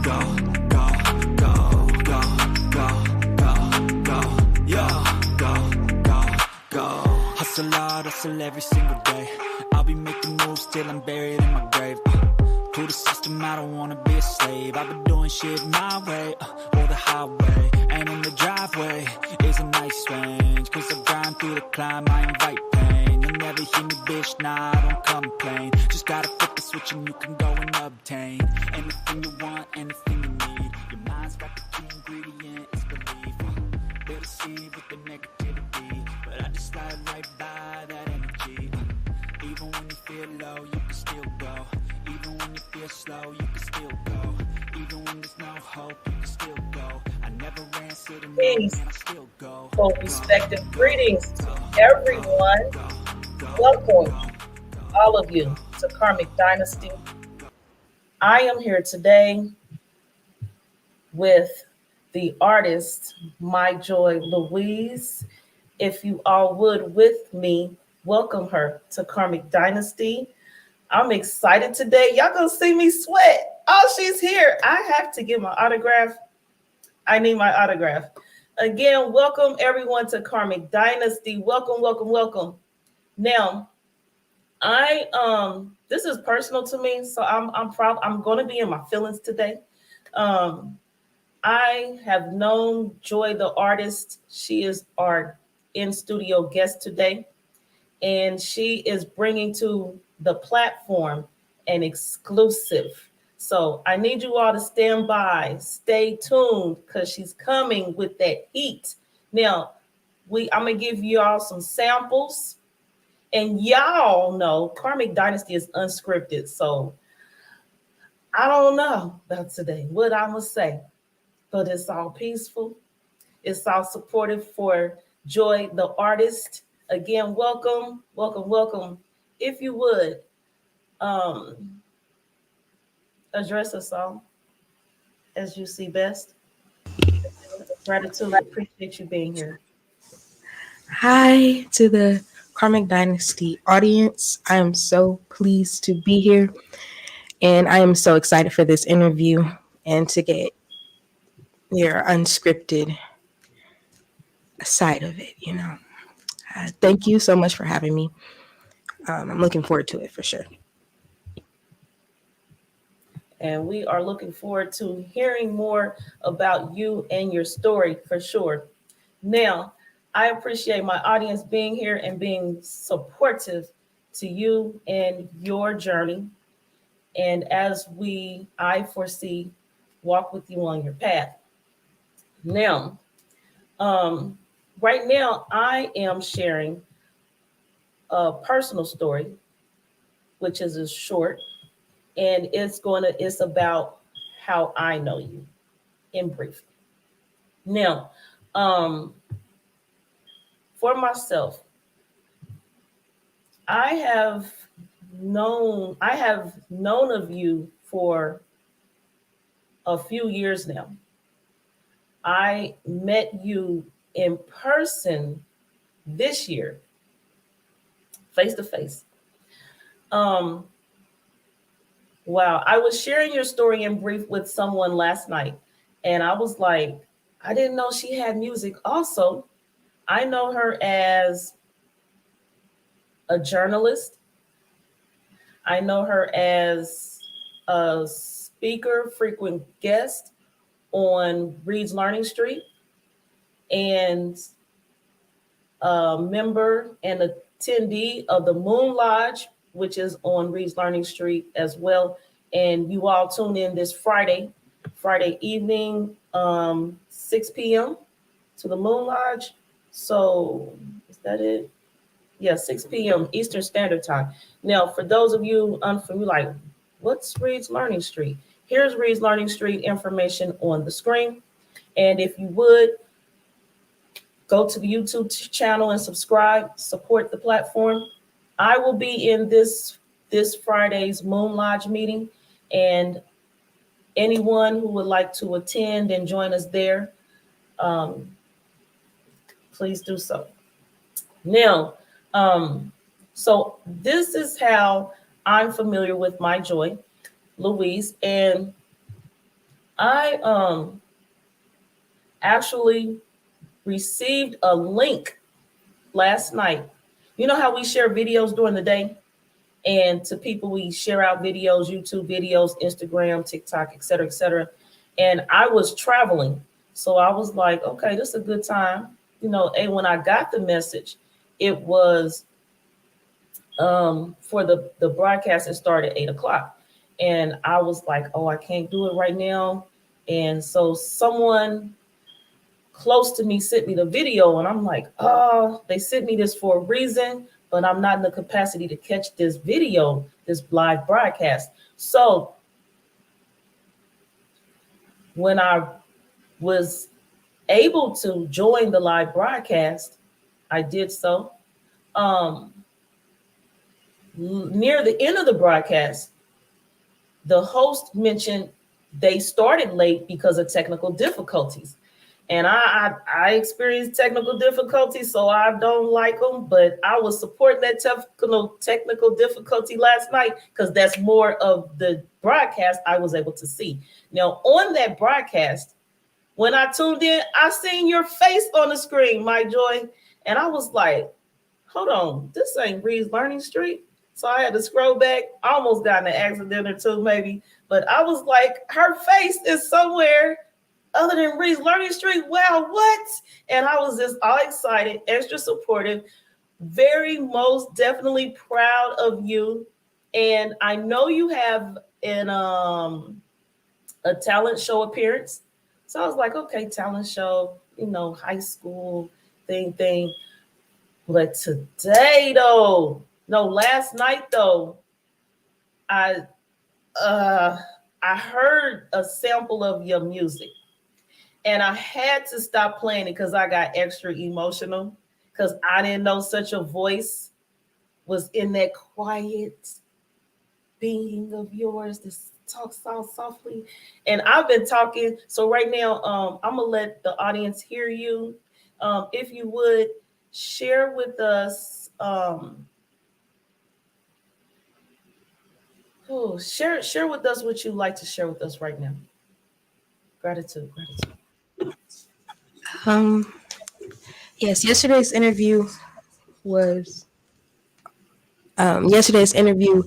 go, go, go, go, go, go, go, yeah, go, go, go. Hustle hard, hustle every single day. I'll be making moves till I'm buried in my grave. To the system, I don't wanna be a slave. I've been doing shit my way, or the highway. And in the driveway is a nice range. Cause I grind through the climb, I invite pain. You'll never hear me, bitch, nah, I don't complain. Just gotta flip the switch and you can go and obtain anything you want, anything you need. Your mind's got the key ingredient, it's belief. They'll deceive with the negativity, but I just slide right by that energy. Even when you feel low, you can still go. Even when you feel slow, you can still go. Even when there's no hope, you can still go. I never ran, sitting and I still go. Full respective greetings to everyone. Welcome, all of you, to Karmic Dynasty. I am here today with the artist Mi'Joy Louise. If you all would with me, welcome her to Karmic Dynasty. I'm excited today. Y'all gonna see me sweat. Oh, she's here. I have to get my autograph. I need my autograph. Again, welcome everyone to Karmic Dynasty. Welcome, welcome, welcome. Now, this is personal to me, so I'm gonna be in my feelings today. I have known Joy the artist. She is our in-studio guest today, and she is bringing to the platform an exclusive. So I need you all to stand by, stay tuned, because she's coming with that heat. Now, I'm gonna give you all some samples, and y'all know Karmic Dynasty is unscripted, so I don't know about today what I'm gonna say, but it's all peaceful. It's all supportive for Joy the artist. Again, welcome, welcome, welcome. If you would, address us all as you see best. Gratitude, appreciate you being here. Hi to the Karmic Dynasty audience. I am so pleased to be here, and I am so excited for this interview and to get your unscripted side of it, Thank you so much for having me. I'm looking forward to it for sure. And we are looking forward to hearing more about you and your story for sure. Now, I appreciate my audience being here and being supportive to you and your journey. And as I foresee, walk with you on your path. Now, right now, I am sharing a personal story, which is a short, and it's about how I know you in brief. Now, for myself, I have known of you for a few years now. I met you in person this year, face to face. Wow, I was sharing your story in brief with someone last night, and I was like, I didn't know she had music. Also, I know her as a journalist. I know her as a speaker, frequent guest on Reed's Learning Street, and a member and attendee of the Moon Lodge, which is on Reed's Learning Street as well. And you all tune in this Friday evening, 6 p.m. to the Moon Lodge. So is that it? Yeah, 6 p.m. Eastern Standard Time. Now, for those of you unfamiliar, like, what's Reed's Learning Street? Here's Reed's Learning Street information on the screen. And if you would, go to the YouTube channel and subscribe, support the platform. I will be in this Friday's Moon Lodge meeting, and anyone who would like to attend and join us there, please do so. Now, so this is how I'm familiar with Mi'Joy Louise, and I actually received a link last night. You know how we share videos during the day? And to people, we share out videos, YouTube videos, Instagram, TikTok, et cetera, et cetera. And I was traveling. So I was like, okay, this is a good time. And when I got the message, it was for the broadcast, it started at 8 o'clock. And I was like, oh, I can't do it right now. And so someone close to me sent me the video, and I'm like, oh, they sent me this for a reason, but I'm not in the capacity to catch this video, this live broadcast. So when I was able to join the live broadcast, I did so. Near the end of the broadcast, the host mentioned they started late because of technical difficulties. And I experienced technical difficulties, so I don't like them. But I was supporting that technical difficulty last night because that's more of the broadcast I was able to see. Now, on that broadcast, when I tuned in, I seen your face on the screen, Mi'Joy. And I was like, hold on, this ain't Reed's Learning Street. So I had to scroll back. I almost got in an accident or two, maybe. But I was like, her face is somewhere other than Reed's Learning Street. Wow, what? And I was just all excited, extra supportive, very most definitely proud of you. And I know you have a talent show appearance. So I was like, okay, talent show, high school thing. But today, though, no, last night, though, I heard a sample of your music. And I had to stop playing it because I got extra emotional because I didn't know such a voice was in that quiet being of yours that talks softly. And I've been talking. So right now, I'm going to let the audience hear you. If you would share with us, share with us what you'd like to share with us right now. Gratitude. Yes, yesterday's interview was yesterday's interview.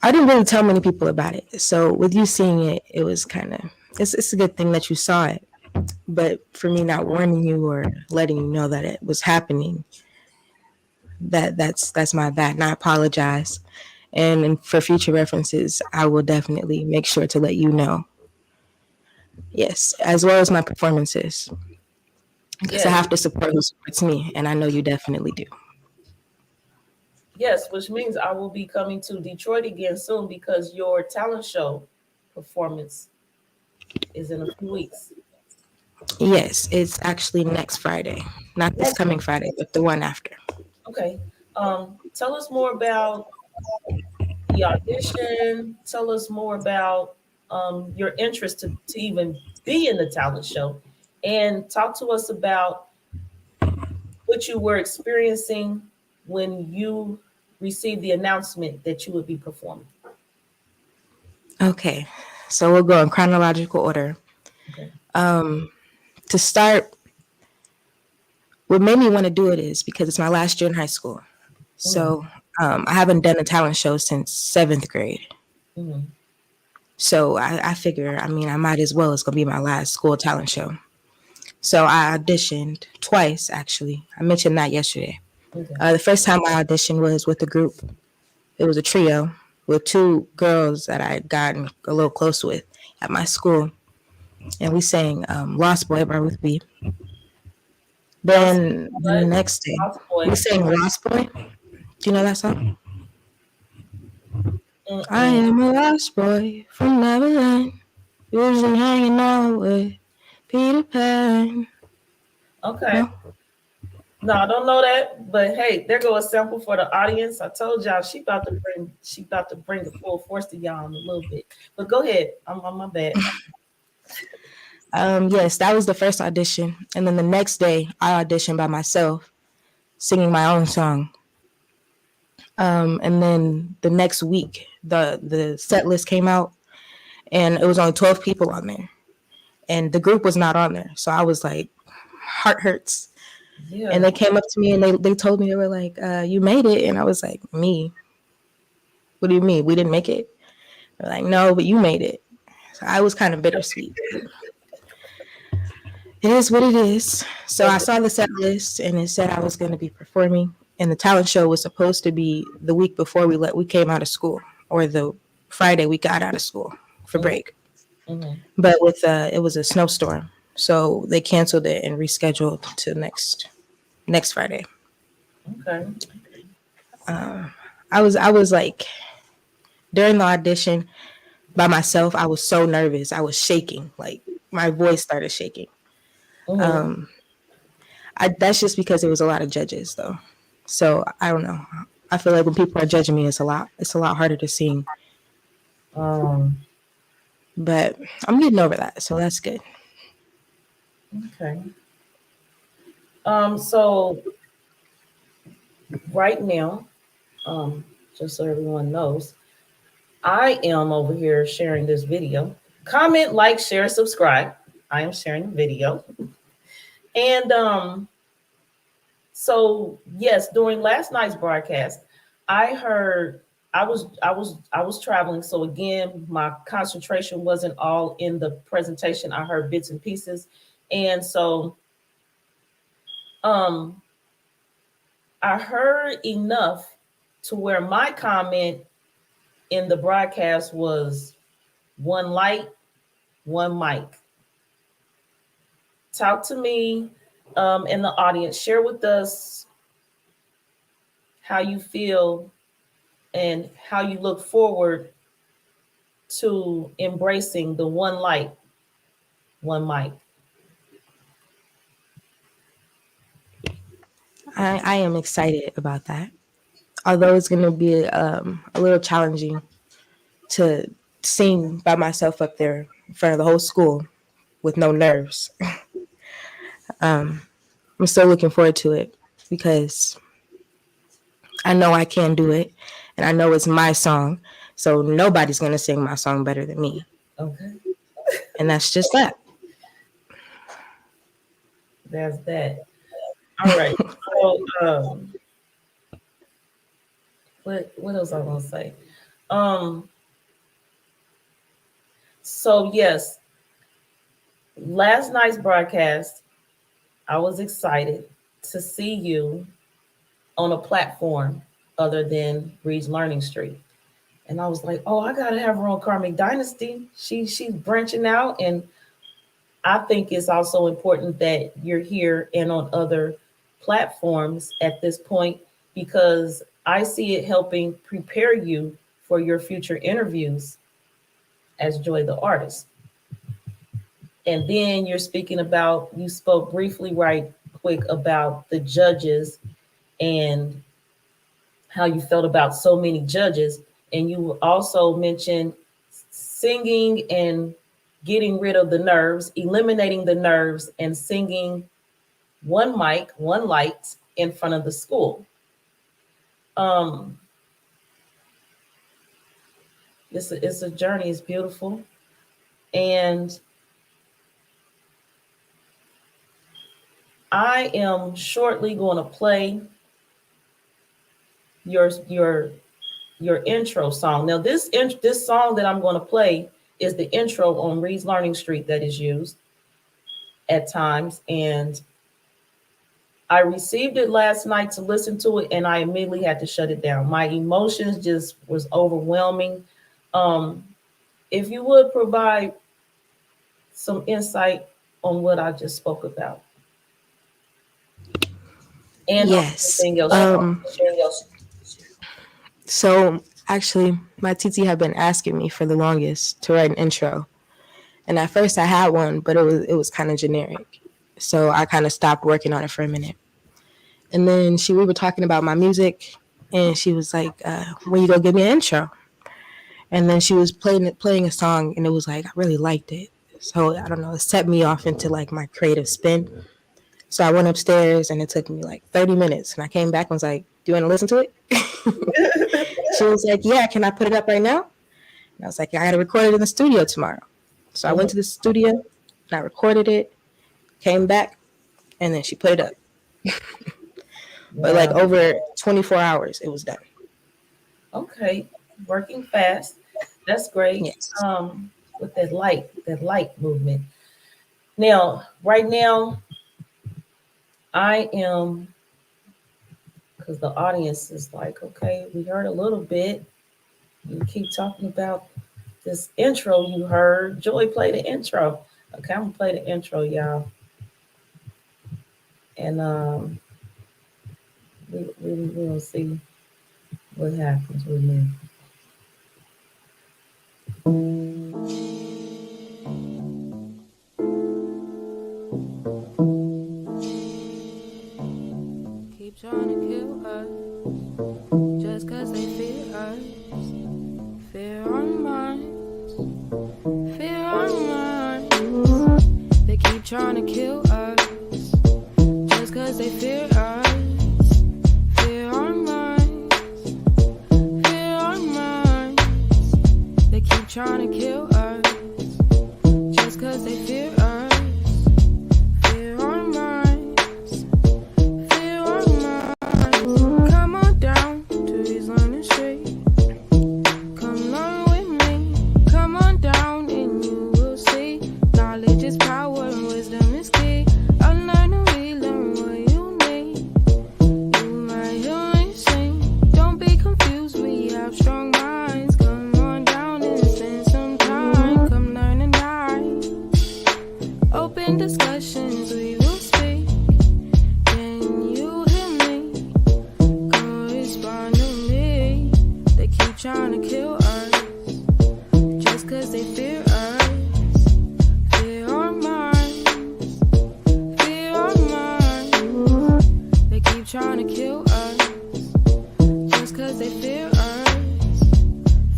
I didn't really tell many people about it. So with you seeing it, it was kind of it's a good thing that you saw it. But for me not warning you or letting you know that it was happening, that's my bad, and I apologize. And for future references, I will definitely make sure to let you know. Yes, as well as my performances. Because I have to support who supports me, and I know you definitely do. Yes, which means I will be coming to Detroit again soon because your talent show performance is in a few weeks. Yes, it's actually next Friday. Not this coming Friday, but the one after. Okay. Tell us more about the audition. Tell us more about your interest to even be in the talent show. And talk to us about what you were experiencing when you received the announcement that you would be performing. Okay, so we'll go in chronological order. Okay. To start, what made me want to do it is because it's my last year in high school. So I haven't done a talent show since 7th grade. Mm-hmm. So I figure, I might as well. It's going to be my last school talent show. So I auditioned twice, actually. I mentioned that yesterday. Okay. The first time I auditioned was with a group. It was a trio with 2 girls that I had gotten a little close with at my school. And we sang Lost Boy by Ruth B. Then the next day, we sang Lost Boy. Do you know that song? I am a lost boy from Neverland, usually hanging out with Peter Pan. Okay. No, I don't know that, but hey, there go a sample for the audience. I told y'all she about to bring the full force to y'all in a little bit. But go ahead. I'm on my bad. Yes, that was the first audition. And then the next day I auditioned by myself, singing my own song. And then the next week the set list came out and it was only 12 people on there, and the group was not on there. So I was like, heart hurts. And Yeah. they came up to me and they told me, they were like, you made it. And I was like, me? What do you mean? We didn't make it? They're like, no, but you made it. So I was kind of bittersweet. It is what it is. So I saw the set list and it said I was going to be performing. And the talent show was supposed to be the week before we came out of school, or the Friday we got out of school for break. Mm-hmm. But with it was a snowstorm, so they canceled it and rescheduled to next Friday. Okay. I was like, during the audition by myself, I was so nervous. I was shaking, like my voice started shaking. Mm-hmm. That's just because there was a lot of judges though. So I don't know. I feel like when people are judging me, it's a lot harder to sing. Um, But I'm getting over that, so that's good. okay. So right now, just so everyone knows, I am over here sharing this video. Comment, like, share, subscribe. I am sharing the video. And so yes, during last night's broadcast, I heard I was traveling. So again, my concentration wasn't all in the presentation. I heard bits and pieces. And so um I heard enough to where my comment in the broadcast was one light, one mic. Talk to me in the audience. Share with us how you feel and how you look forward to embracing the one light, one mic. I am excited about that. Although it's going to be a little challenging to sing by myself up there in front of the whole school with no nerves. I'm still looking forward to it because I know I can do it, and I know it's my song. So nobody's going to sing my song better than me. Okay. And that's just that. That's that. All right. So what else I want to say? Um so yes, last night's broadcast, I was excited to see you on a platform other than Reed's Learning Street. And I was like, oh, I gotta have her on Karmic Dynasty. She's branching out, and I think it's also important that you're here and on other platforms at this point, because I see it helping prepare you for your future interviews as Joy the artist. And then you're speaking about, you spoke briefly right quick about the judges and how you felt about so many judges. And you also mentioned singing and getting rid of the nerves, eliminating the nerves, and singing one mic, one light in front of the school. It's a journey. It's beautiful, and I am shortly going to play your intro song. Now, this song that I'm going to play is the intro on Reed's Learning Street that is used at times, and I received it last night to listen to it, and I immediately had to shut it down. My emotions just was overwhelming. If you would provide some insight on what I just spoke about, and Yes. anything else. So actually, my TT have been asking me for the longest to write an intro, and at first I had one, but it was kind of generic, so I kind of stopped working on it for a minute. And then we were talking about my music, and she was like, "When you go give me an intro?" And then she was playing a song, and it was like I really liked it. So I don't know, it set me off into like my creative spin. So I went upstairs, and it took me like 30 minutes, and I came back and was like, "Do you want to listen to it?" She was like, "Yeah, can I put it up right now?" I was like, I got to record it in the studio tomorrow. So I went to the studio and I recorded it, came back, and then she put it up. But like over 24 hours, it was done. Okay, working fast. That's great. Yes. With that light movement. Now, right now, I am, because the audience is like, okay, we heard a little bit. You keep talking about this intro you heard. Joy, play the intro. Okay, I'm gonna play the intro, y'all. And we'll see what happens with me. Keep trying to kill us just cause they fear us. Fear our minds, fear our minds. They keep trying to kill us just cause they fear us. Fear our minds, fear our minds. They keep trying to kill us just cause they fear us. Fear our minds, fear our minds. Come on down to these learning street. Come learn with me. Come on down and you will see. Knowledge is power and wisdom is key. Unlearn and relearn what you need. You might hear me sing. Don't be confused, we have strong minds. Come on down and spend some time. Come learn and die. Open discussions, we will speak. Can you hear me? Come respond to me. They keep trying to kill us just cause they fear us. Fear our minds, fear our minds. They keep trying to kill us just cause they fear us.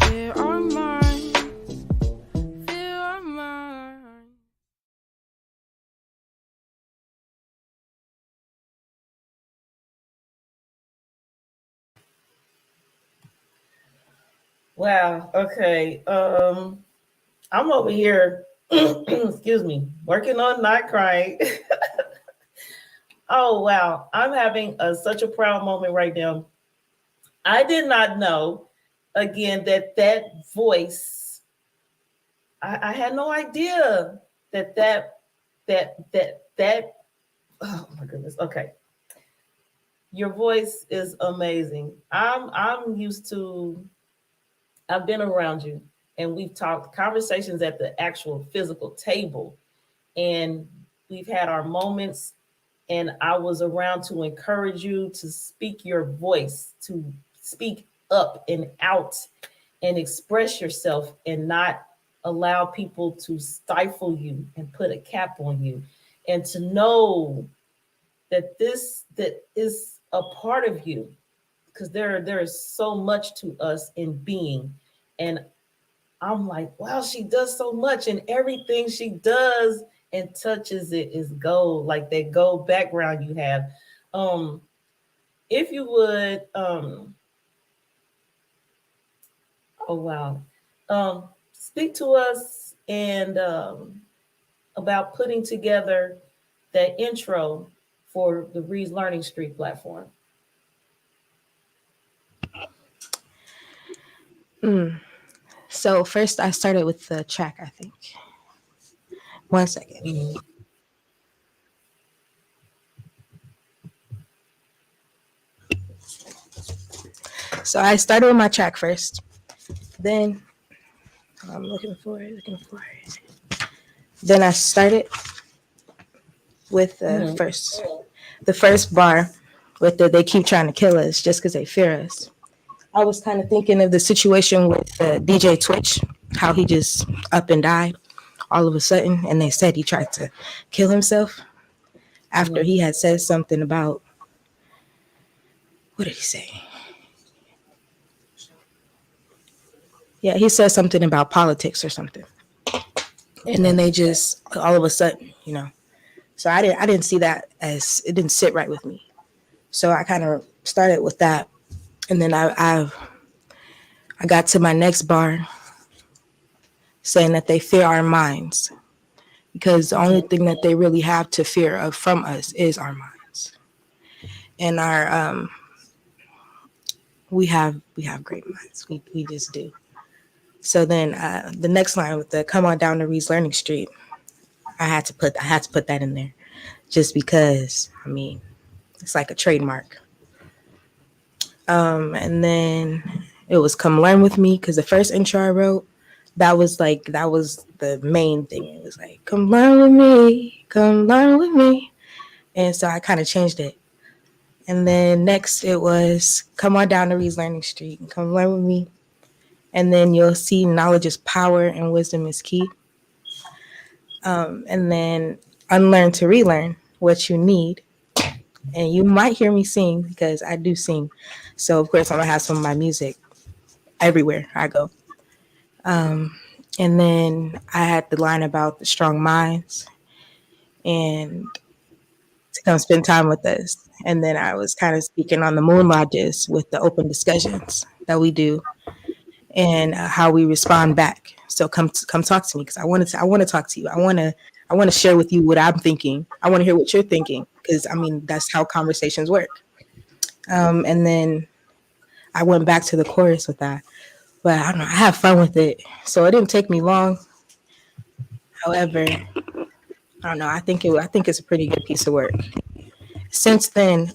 Fear our minds, fear our minds. Wow. Okay. I'm over here, excuse me, working on not crying. Oh wow. I'm having such a proud moment right now. I did not know, again, that voice. I had no idea that. Oh my goodness. Okay. Your voice is amazing. I'm used to. I've been around you, and we've talked conversations at the actual physical table, and we've had our moments. And I was around to encourage you to speak your voice, to speak up and out, and express yourself, and not allow people to stifle you and put a cap on you, and to know that that is a part of you, because there is so much to us in being. And I'm like, wow, she does so much, and everything she does and touches it is gold, like that gold background you have. If you would, oh wow, speak to us and about putting together that intro for the Reed's Learning Street platform. So first I started with the track, I think. 1 second. Mm-hmm. So I started with my track first. Then I'm looking for it. Then I started with the first bar with the "they keep trying to kill us just because they fear us." I was kind of thinking of the situation with DJ Twitch, how he just up and died all of a sudden, and they said he tried to kill himself after he had said something about, what did he say? Yeah, he said something about politics or something. And then they just all of a sudden, So I didn't see that, as it didn't sit right with me. So I kind of started with that, and then I got to my next bar saying that they fear our minds because the only thing that they really have to fear of from us is our minds. And our we have great minds. We just do. So then the next line with the "Come on down to Reed's Learning Street," I had to put that in there just because I mean it's like a trademark. And then it was "Come Learn with Me" because the first intro I wrote that was the main thing. It was like "Come learn with me, come learn with me," and so I kind of changed it. And then next it was "Come on down to Reed's Learning Street and come learn with me." And then you'll see knowledge is power and wisdom is key. And then unlearn to relearn what you need. And you might hear me sing because I do sing. So of course I'm gonna have some of my music everywhere I go. And then I had the line about the strong minds and to come spend time with us. And then I was kind of speaking on the moon lodges with the open discussions that we do and how we respond back. So come talk to me because I want to talk to you. I want to share with you what I'm thinking. I want to hear what you're thinking because I mean that's how conversations work. And then I went back to the chorus with that, but I don't know. I have fun with it, so it didn't take me long. However, I don't know. I think it's a pretty good piece of work. Since then,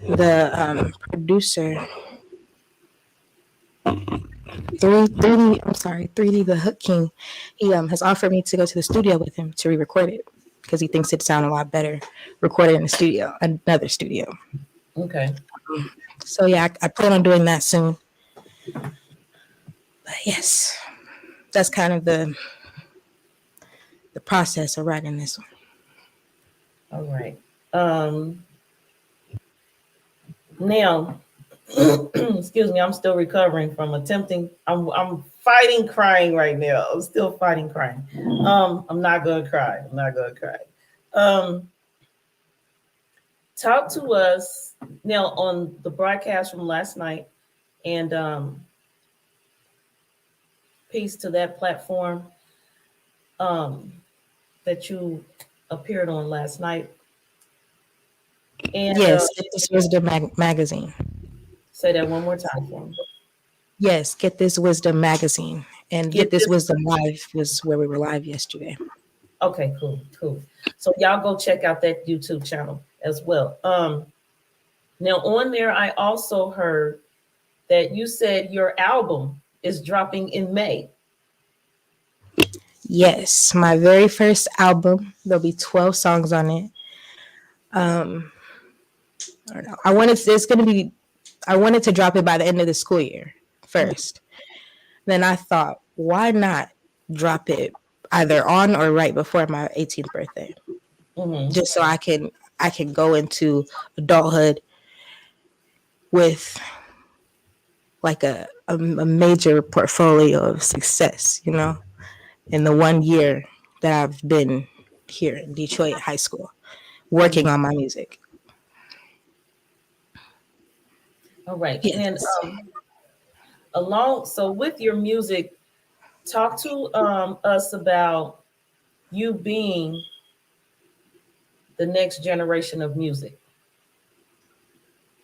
the producer 3D the Hook King, he has offered me to go to the studio with him to re-record it because he thinks it sounds a lot better recorded in a studio, another studio. Okay. So yeah, I plan on doing that soon. But yes, that's kind of the process of writing this one. All right. Now, excuse me, I'm still recovering from attempting. I'm fighting crying right now. I'm still fighting crying. I'm not gonna cry. Talk to us now on the broadcast from last night and piece to that platform that you appeared on last night. And yes, this was the magazine. Say that one more time for me. Yes, Get This Wisdom magazine. And Get This Wisdom Live was where we were live yesterday. Okay, cool. So y'all go check out that YouTube channel as well. Now on there, I also heard that you said your album is dropping in May. Yes, my very first album. There'll be 12 songs on it. I don't know. I wanted to drop it by the end of the school year first. Then I thought, why not drop it either on or right before my 18th birthday? Just so I can go into adulthood with like a major portfolio of success, you know, in the 1 year that I've been here in Detroit high school working on my music. All right. Yes. And so with your music, talk to us about you being the next generation of music.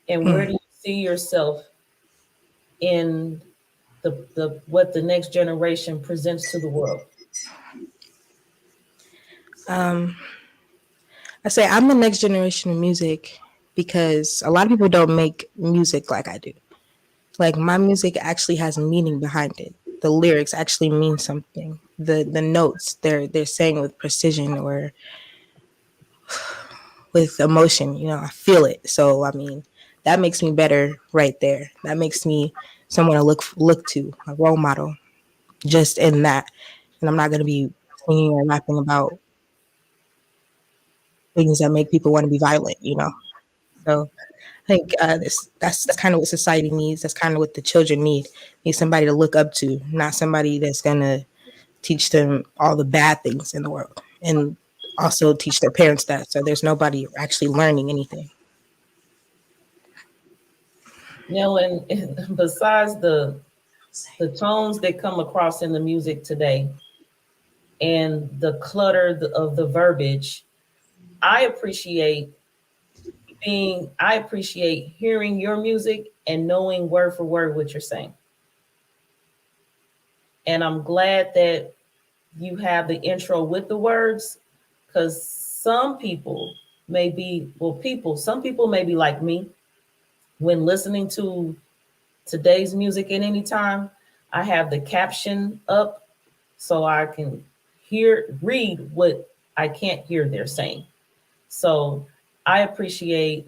And where do you see yourself in the what the next generation presents to the world? I say I'm the next generation of music because a lot of people don't make music like I do. Like my music actually has meaning behind it. The lyrics actually mean something. The notes they're saying with precision or with emotion. You know, I feel it. So I mean, that makes me better right there. That makes me someone to look to, a role model. Just in that, and I'm not gonna be singing or rapping about things that make people want to be violent. You know, so. I think that's kind of what society needs. That's kind of what the children need. Need somebody to look up to, not somebody that's gonna teach them all the bad things in the world, and also teach their parents that. So there's nobody actually learning anything. Now, and besides the the tones that come across in the music today and the clutter of the verbiage, I appreciate hearing your music and knowing word for word what you're saying. And I'm glad that you have the intro with the words, because some people may be, some people may be like me. When listening to today's music at any time, I have the caption up so I can read what I can't hear they're saying. So I appreciate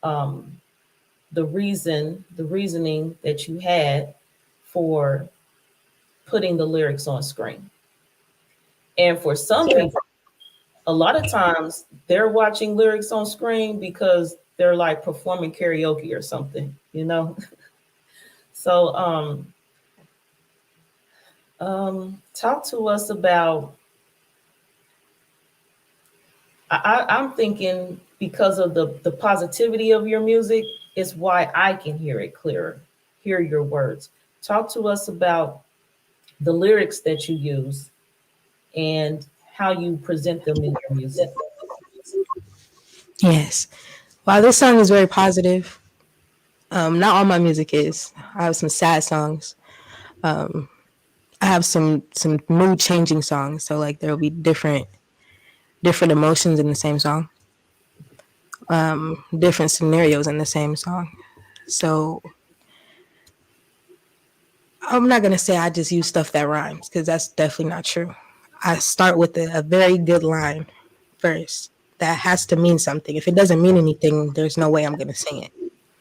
the reasoning that you had for putting the lyrics on screen. And for some people, a lot of times they're watching lyrics on screen because they're like performing karaoke or something, you know? So talk to us about, I'm thinking because of the positivity of your music is why I can hear it clearer, hear your words. Talk to us about the lyrics that you use and how you present them in your music. Yes. Wow, this song is very positive. Not all my music is. I have some sad songs. I have some mood changing songs. So like there will be different emotions in the same song. Different scenarios in the same song. So I'm not gonna say I just use stuff that rhymes, because that's definitely not true. I start with a very good line first that has to mean something. If it doesn't mean anything, there's no way I'm gonna sing it.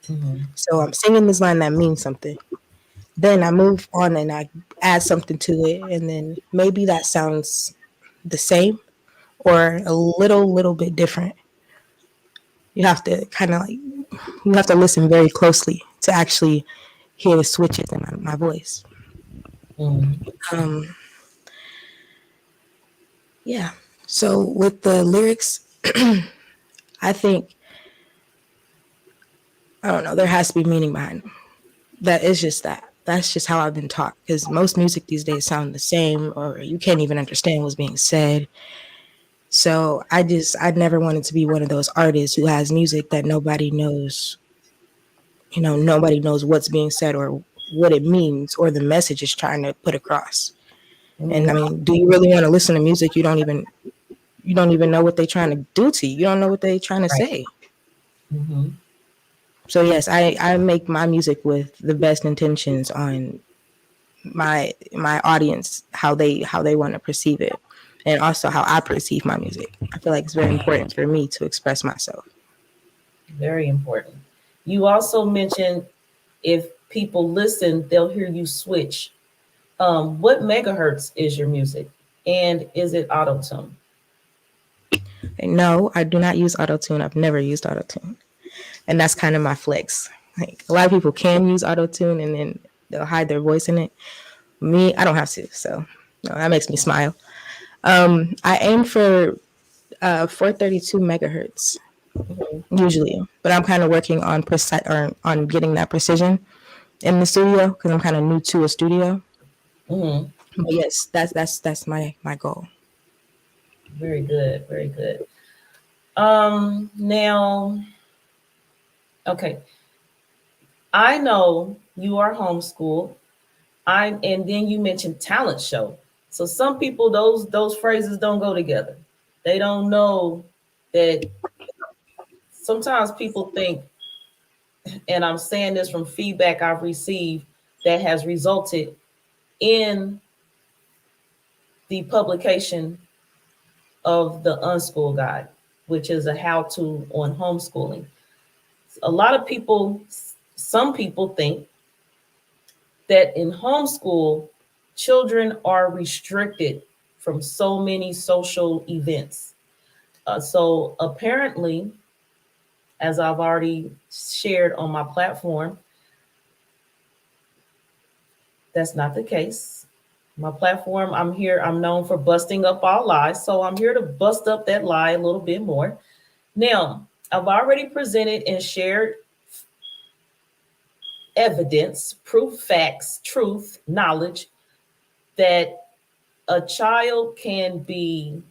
Mm-hmm. So I'm singing this line that means something. Then I move on and I add something to it, and then maybe that sounds the same or a little bit different. You have to you have to listen very closely to actually hear the switches in my voice. Mm-hmm. Yeah. So with the lyrics, I think, I don't know, there has to be meaning behind them. That is just that. That's just how I've been taught, because most music these days sound the same, or you can't even understand what's being said. So I never wanted to be one of those artists who has music that nobody knows, nobody knows what's being said or what it means or the message is trying to put across. And I mean, do you really want to listen to music you don't even know what they're trying to do to you? You don't know what they're trying to say. Mm-hmm. So yes, I make my music with the best intentions on my audience, how they want to perceive it, and also how I perceive my music. I feel like it's very important for me to express myself. Very important. You also mentioned if people listen, they'll hear you switch. What megahertz is your music, and is it auto-tune? No, I do not use auto-tune. I've never used auto-tune. And that's kind of my flex. Like, a lot of people can use auto-tune and then they'll hide their voice in it. Me, I don't have to. So that makes me smile. I aim for 432 megahertz usually, but I'm kind of working on on getting that precision in the studio, because I'm kind of new to a studio. Mm-hmm. But yes, that's my goal. Very good. Very good. Now, okay. I know you are homeschooled. And then you mentioned talent show. So some people, those phrases don't go together. They don't know that sometimes people think, and I'm saying this from feedback I've received that has resulted in the publication of the Unschool Guide, which is a how-to on homeschooling. A lot of people, some people think that in homeschool, children are restricted from so many social events. So apparently, as I've already shared on my platform, that's not the case. My platform, I'm known for busting up all lies. So I'm here to bust up that lie a little bit more. Now, I've already presented and shared evidence, proof, facts, truth, knowledge that a child can be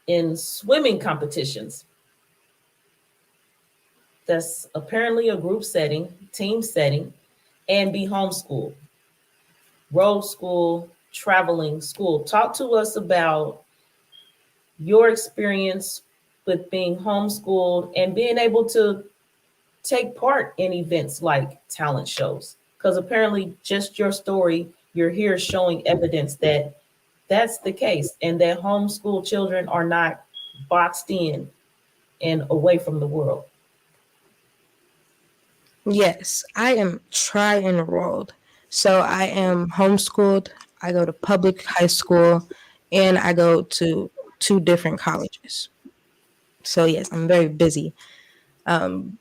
in swimming competitions. That's apparently a group setting, team setting, and be homeschooled, road school, traveling school. Talk to us about your experience with being homeschooled and being able to take part in events like talent shows. Because apparently, just your story, you're here showing evidence that that's the case and that homeschool children are not boxed in and away from the world. Yes, I am tri-enrolled. So I am homeschooled. I go to public high school and I go to two different colleges. So yes, I'm very busy. Um,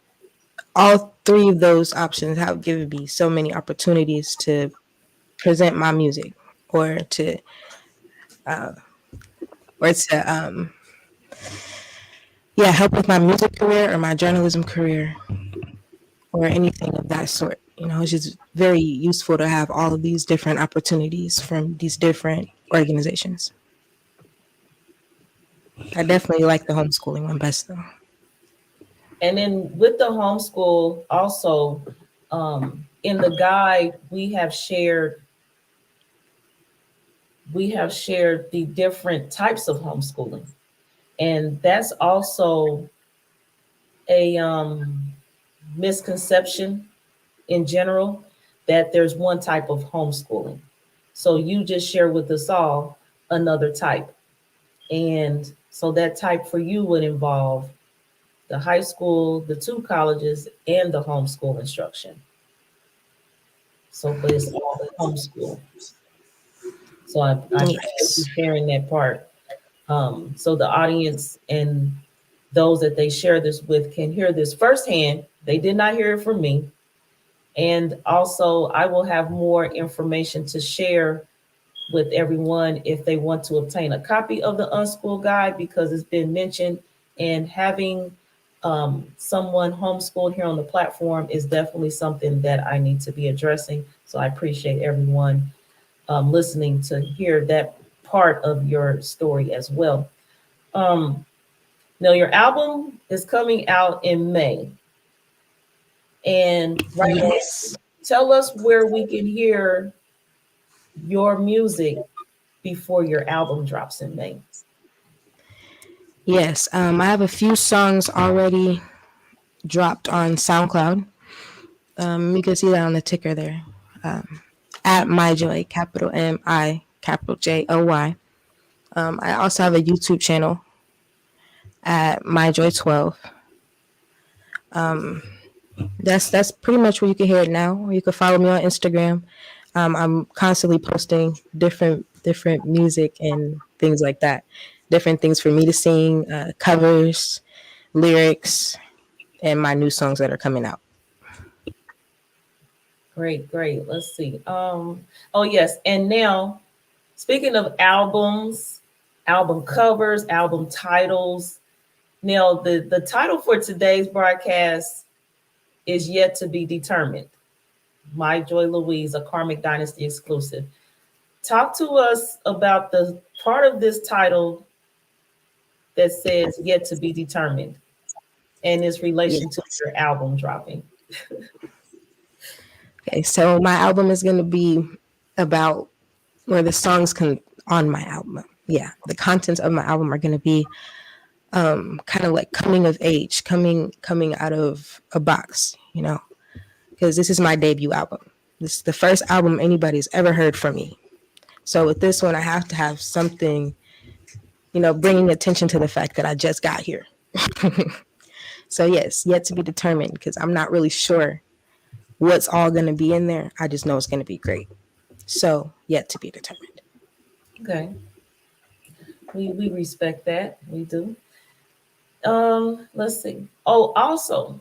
all three of those options have given me so many opportunities to present my music or to uh, or to yeah, help with my music career or my journalism career or anything of that sort. You know, it's just very useful to have all of these different opportunities from these different organizations. I definitely like the homeschooling one best though. And then with the homeschool, also in the guide, we have shared the different types of homeschooling, and that's also a misconception in general that there's one type of homeschooling. So you just share with us all another type. And so that type for you would involve the high school, the two colleges, and the homeschool instruction. So, but it's all homeschool. So I appreciate you Yes. sharing that part. So the audience and those that they share this with can hear this firsthand. They did not hear it from me. And also, I will have more information to share with everyone if they want to obtain a copy of the Unschool Guide, because it's been mentioned, and having someone homeschooled here on the platform is definitely something that I need to be addressing. So I appreciate everyone listening to hear that part of your story as well. Now, your album is coming out in May. And right now, Yes. tell us where we can hear your music before your album drops in May. Yes. I have a few songs already dropped on SoundCloud. You can see that on the ticker there. At Mi'Joy, capital M-I, capital Joy. I also have a YouTube channel at Mi'Joy 12. That's pretty much where you can hear it now. You can follow me on Instagram. I'm constantly posting different music and things like that. Different things for me to sing, covers, lyrics, and my new songs that are coming out. Great, great. Let's see. Oh yes, and now speaking of albums, album covers, album titles. Now the title for today's broadcast is yet to be determined. Mi'Joy Louise, a Karmic Dynasty exclusive. Talk to us about the part of this title that says yet to be determined and its relation to your album dropping. Okay, so my album is going to be about where the songs can on my album. Yeah, the contents of my album are going to be kind of like coming of age, coming out of a box, you know, because this is my debut album. This is the first album anybody's ever heard from me. So with this one, I have to have something, you know, bringing attention to the fact that I just got here. So yes, yet to be determined, because I'm not really sure what's all going to be in there. I just know it's going to be great. So yet to be determined. Okay. We respect that. We do. Let's see. Oh, also,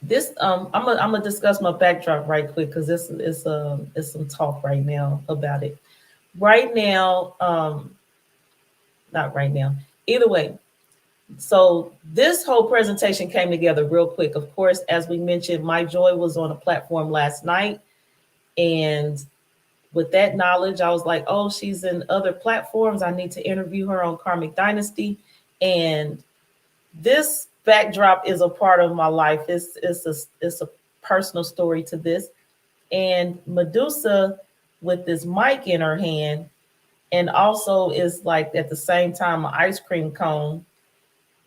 this I'm gonna discuss my backdrop right quick because this is some talk right now about it. Right now, not right now. Either way, So this whole presentation came together real quick. Of course, as we mentioned, Mi'Joy was on a platform last night. And with that knowledge, I was like, oh, she's in other platforms. I need to interview her on Karmic Dynasty. And this backdrop is a part of my life. It's a personal story to this. And Medusa with this mic in her hand, and also is like at the same time an ice cream cone.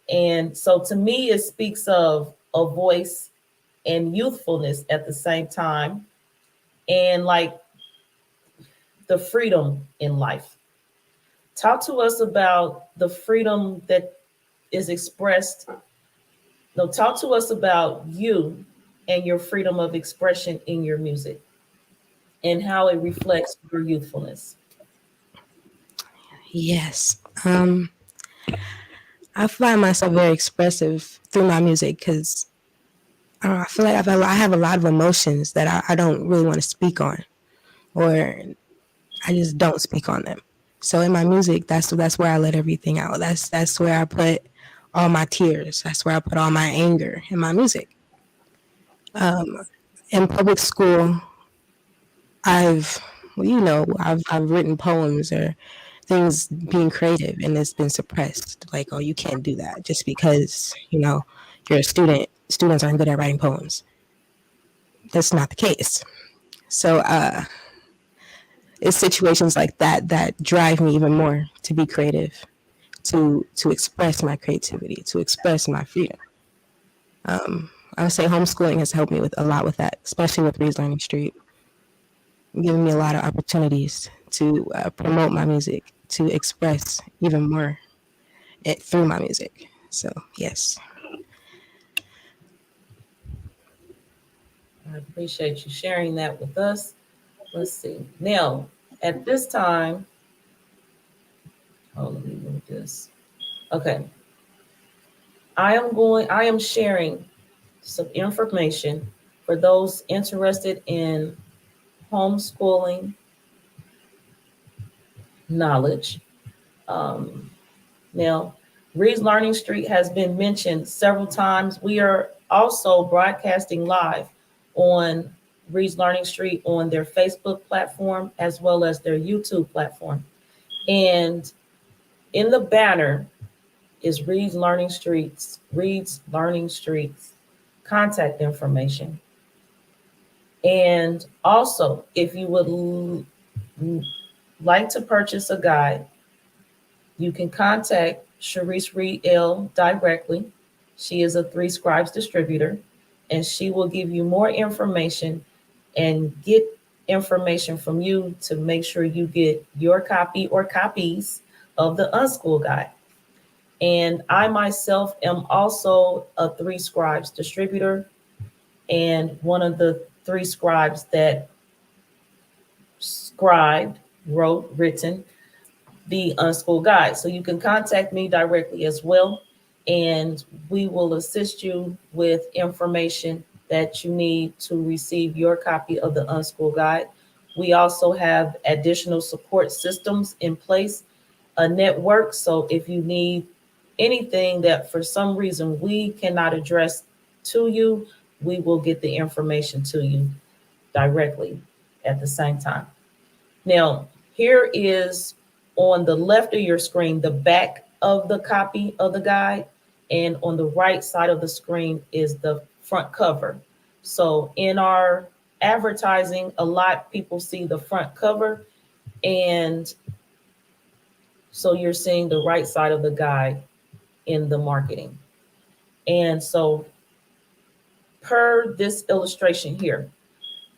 And so to me, it speaks of a voice and youthfulness at the same time, and like the freedom in life. Talk to us about the freedom that is expressed. No, talk to us about you and your freedom of expression in your music and how it reflects your youthfulness. Yes. I find myself very expressive through my music because I feel like I have a lot of emotions that I don't really want to speak on, or I just don't speak on them. So in my music, that's where I let everything out. That's where I put all my tears. That's where I put all my anger in my music. In public school, I've I've written poems or things being creative, and it's been suppressed. Like, oh, you can't do that just because you're a student. Students aren't good at writing poems. That's not the case. So it's situations like that that drive me even more to be creative, to express my creativity, to express my freedom. I would say homeschooling has helped me with a lot with that, especially with Reed's Learning Street, giving me a lot of opportunities to promote my music, to express even more through my music. So yes. I appreciate you sharing that with us. Let's see. Now, at this time, let me move this. Okay. I am sharing some information for those interested in homeschooling knowledge. Now, Reed's Learning Street has been mentioned several times. We are also broadcasting live on Reed's Learning Street on their Facebook platform as well as their YouTube platform. And in the banner is Reed's Learning Street's contact information. And also, if you would like to purchase a guide, you can contact Sharice Reed L directly. She is a 3 Scribes distributor, and she will give you more information and get information from you to make sure you get your copy or copies of the Unschool Guide. And I myself am also a 3 Scribes distributor, and one of the 3 scribes that written the Unschool Guide. So you can contact me directly as well, and we will assist you with information that you need to receive your copy of the Unschool Guide. We also have additional support systems in place, a network. So if you need anything that for some reason we cannot address to you, we will get the information to you directly at the same time. Now, here is on the left of your screen, the back of the copy of the guide, and on the right side of the screen is the front cover. So in our advertising, a lot of people see the front cover, and so you're seeing the right side of the guide in the marketing. And so per this illustration here,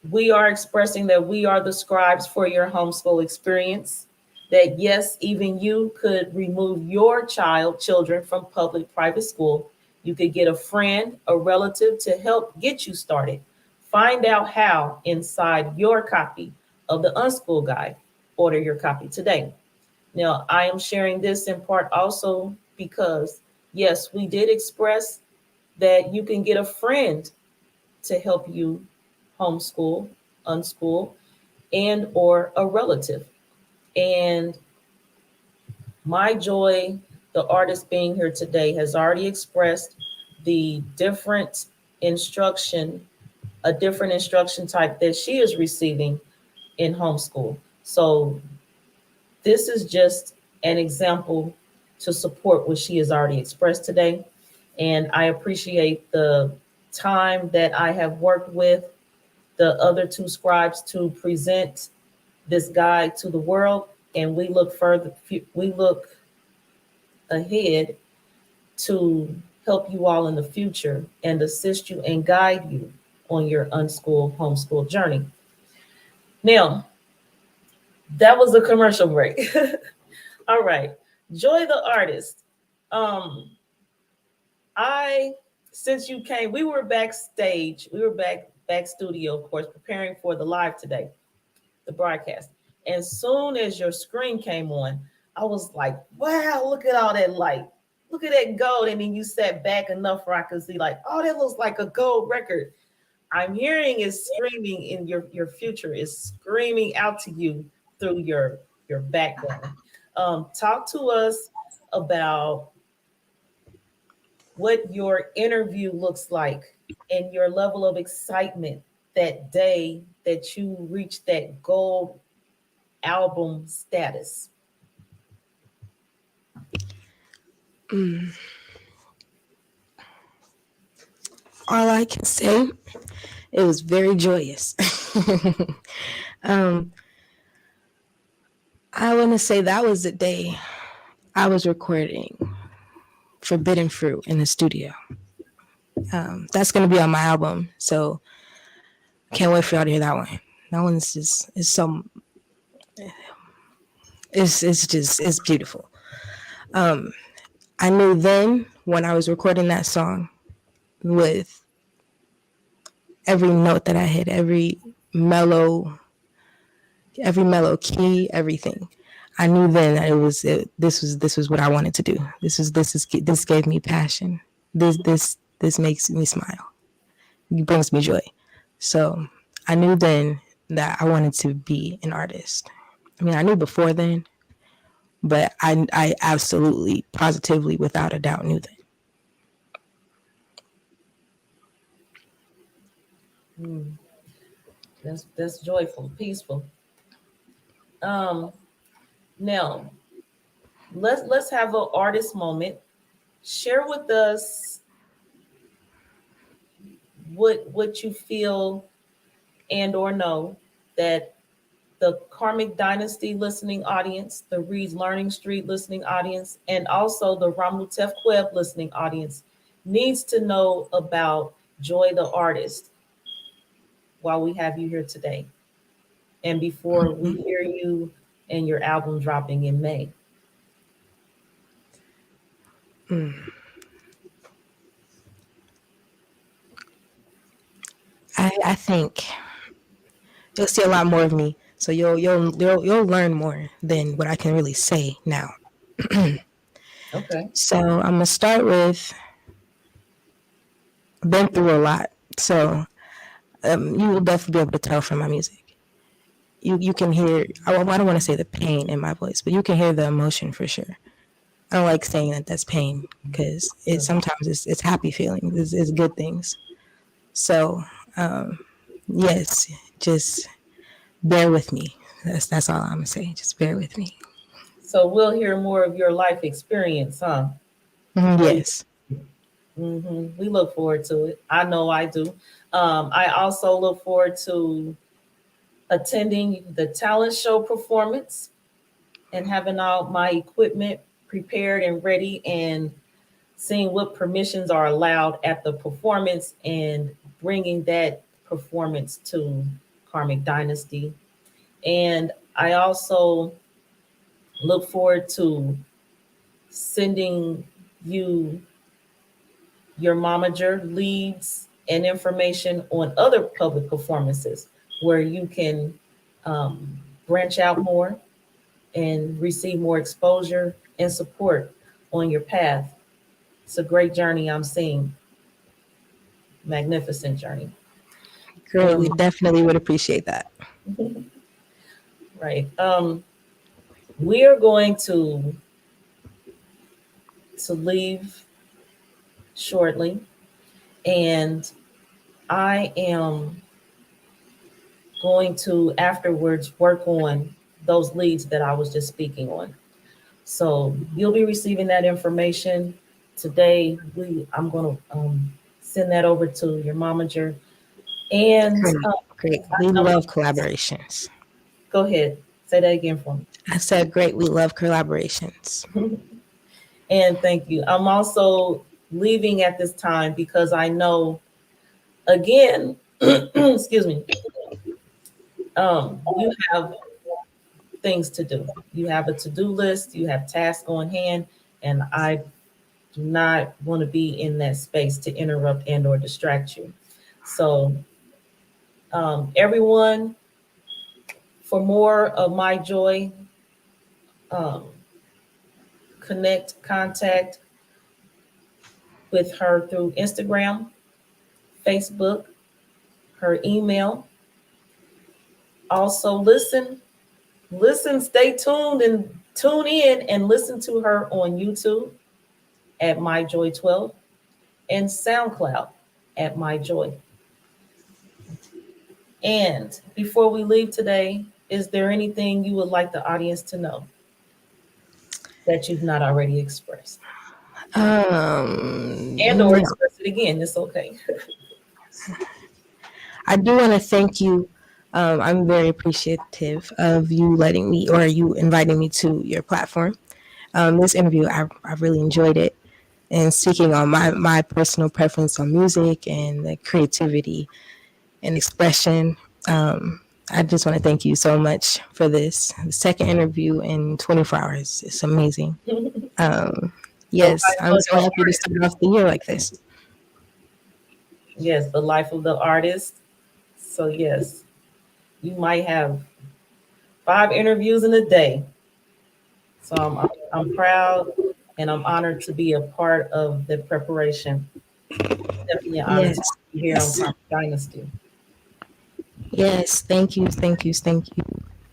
we are expressing that we are the scribes for your homeschool experience. That yes, even you could remove your children from public private school. You could get a friend, a relative to help get you started. Find out how inside your copy of the Unschool Guide. Order your copy today. Now, I am sharing this in part also because, yes, we did express that you can get a friend to help you homeschool, unschool, and or a relative. And Mi'Joy the artist being here today has already expressed the different instruction, a different instruction type that she is receiving in homeschool. So this is just an example to support what she has already expressed today. And I appreciate the time that I have worked with the other two scribes to present this guide to the world. And we look ahead to help you all in the future and assist you and guide you on your unschool homeschool journey. Now, that was a commercial break. All right, Joy the artist. Since you came, we were backstage. We were back studio, of course, preparing for the live today, the broadcast. And soon as your screen came on, I was like, wow, look at all that light. Look at that gold. And then you sat back enough where I could see like, oh, that looks like a gold record. I'm hearing it screaming in your future is screaming out to you through your background. Talk to us about what your interview looks like and your level of excitement that day that you reached that gold album status. All I can say, it was very joyous. I want to say that was the day I was recording Forbidden Fruit in the studio. That's going to be on my album, so can't wait for y'all to hear that one. That one is so, it's beautiful. I knew then when I was recording that song with every note that I hit, every mellow key, everything. I knew then that this was what I wanted to do. This gave me passion. This makes me smile. It brings me joy. So I knew then that I wanted to be an artist. I mean, I knew before then, but I absolutely, positively, without a doubt, knew then. That's joyful, peaceful. Now let's have an artist moment. Share with us what you feel and or know that the Karmic Dynasty listening audience, the Reed's Learning Street listening audience, and also the Ramutef Queb listening audience needs to know about Joy the artist while we have you here today. And before we hear you and your album dropping in May. I think you'll see a lot more of me. So you'll learn more than what I can really say now. Okay. So I'm gonna start with been through a lot. So you will definitely be able to tell from my music. You can hear. I don't want to say the pain in my voice, but you can hear the emotion for sure. I don't like saying that that's pain because sometimes it's happy feelings, it's good things. So yes, just bear with me. That's all I'm gonna say. Just bear with me. So we'll hear more of your life experience, huh? Yes. We look forward to it. I know I do. I also look forward to attending the talent show performance and having all my equipment prepared and ready and seeing what permissions are allowed at the performance and bringing that performance to Karmic Dynasty. And I also look forward to sending you your momager leads and information on other public performances where you can branch out more and receive more exposure and support on your path. It's a great journey I'm seeing. Magnificent journey. Great. We definitely would appreciate that. Right. We are going to to leave shortly, and I am going to afterwards work on those leads that I was just speaking on. So you'll be receiving that information today. I'm going to send that over to your momager. And Great. We love collaborations. Go ahead, say that again for me. I said, great. We love collaborations. And thank you. I'm also leaving at this time because I know, again, excuse me, you have things to do. You have a to-do list, you have tasks on hand, and I do not want to be in that space to interrupt and or distract you. So everyone, for more of Mi'Joy, contact with her through Instagram, Facebook, her email. Also listen, stay tuned and tune in and listen to her on YouTube at Mi'Joy12 and SoundCloud at Mi'Joy. And before we leave today, is there anything you would like the audience to know that you've not already expressed? And or express it again, it's okay. I do want to thank you. I'm very appreciative of you letting me, or you inviting me to your platform. This interview, I really enjoyed it. And speaking on my personal preference on music and the creativity and expression, I just want to thank you so much for this. The second interview in 24 hours. It's amazing. Yes, I'm so happy to start off the year like this. Yes, the life of the artist. So yes, you might have 5 interviews in a day. So I'm proud and I'm honored to be a part of the preparation. Definitely an honor to be here on Karmic Dynasty. Yes, thank you.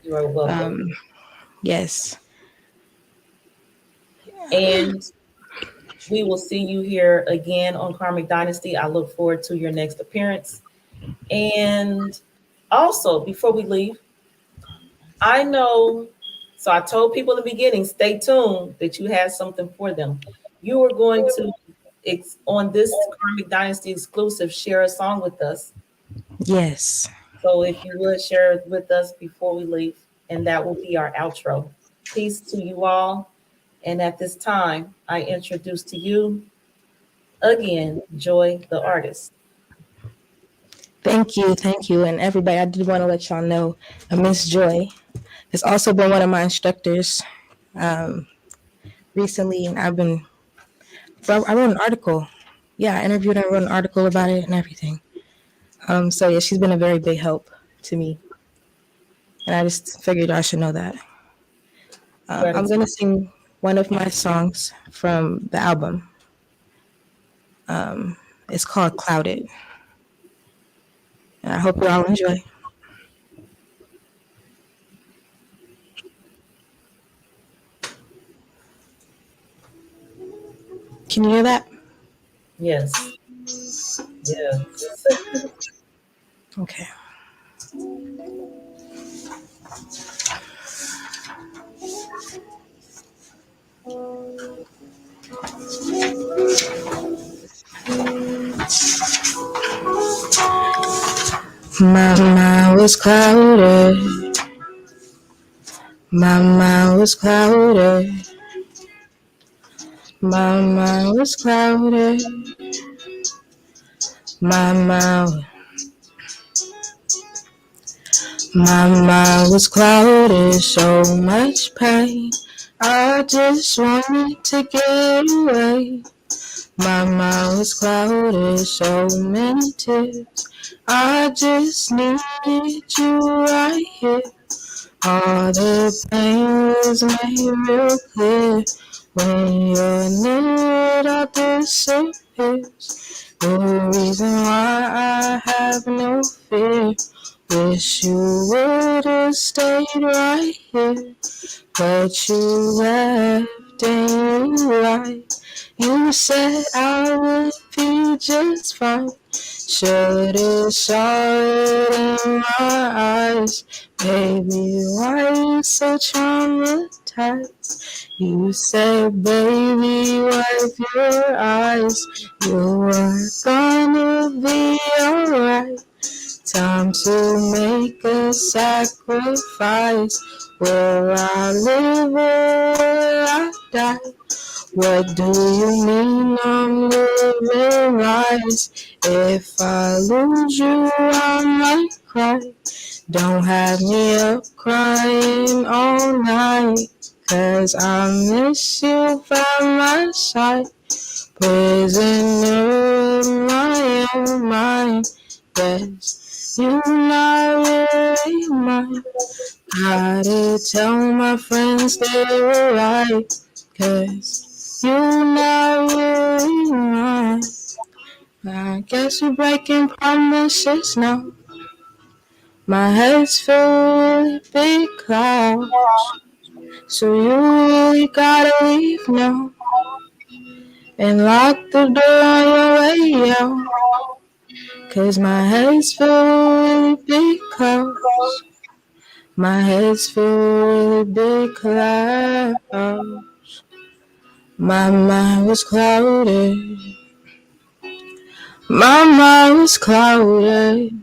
You are welcome. Yes. And we will see you here again on Karmic Dynasty. I look forward to your next appearance. And also, before we leave, I know, so I told people in the beginning, stay tuned, that you had something for them. You are going to, on this Karmic Dynasty exclusive, share a song with us. Yes. So if you would share it with us before we leave, and that will be our outro. Peace to you all. And at this time, I introduce to you again, Joy, the artist. Thank you. And everybody, I did want to let y'all know Miss Joy has also been one of my instructors recently, and I wrote an article. Yeah, I interviewed her, wrote an article about it and everything. So yeah, she's been a very big help to me. And I just figured I should know that. I'm going to sing one of my songs from the album. It's called Clouded. And I hope you all enjoy. Can you hear that? Yes. Yeah. Okay. My mind was clouded. My mind was clouded. My mind was clouded. My mind was clouded. So much pain. I just wanted to get away. My mind was clouded. So many tears. I just needed you right here. All the pain was made real clear. When you're near, it all disappears. The reason why I have no fear. Wish you would have stayed right here. But you left treating you right. You said I would be just fine. Should've saw it in my eyes. Baby, why you so traumatized? You said, baby, wipe your eyes. You are gonna be alright. Time to make a sacrifice. Will I live or will I die? What do you mean I'm living lies? If I lose you, I might cry. Don't have me up crying all night, 'cause I miss you by my side. Prisoner of my own mind. Yes, you not really mine. Gotta tell my friends they're right, 'cause you not really mine. I guess you're breaking promises now. My head's filled with big clouds, so you really gotta leave now and lock the door on your way out. 'Cause my head's filled with big clouds. My head's filled with big clouds. My mind was clouded. My mind was clouded.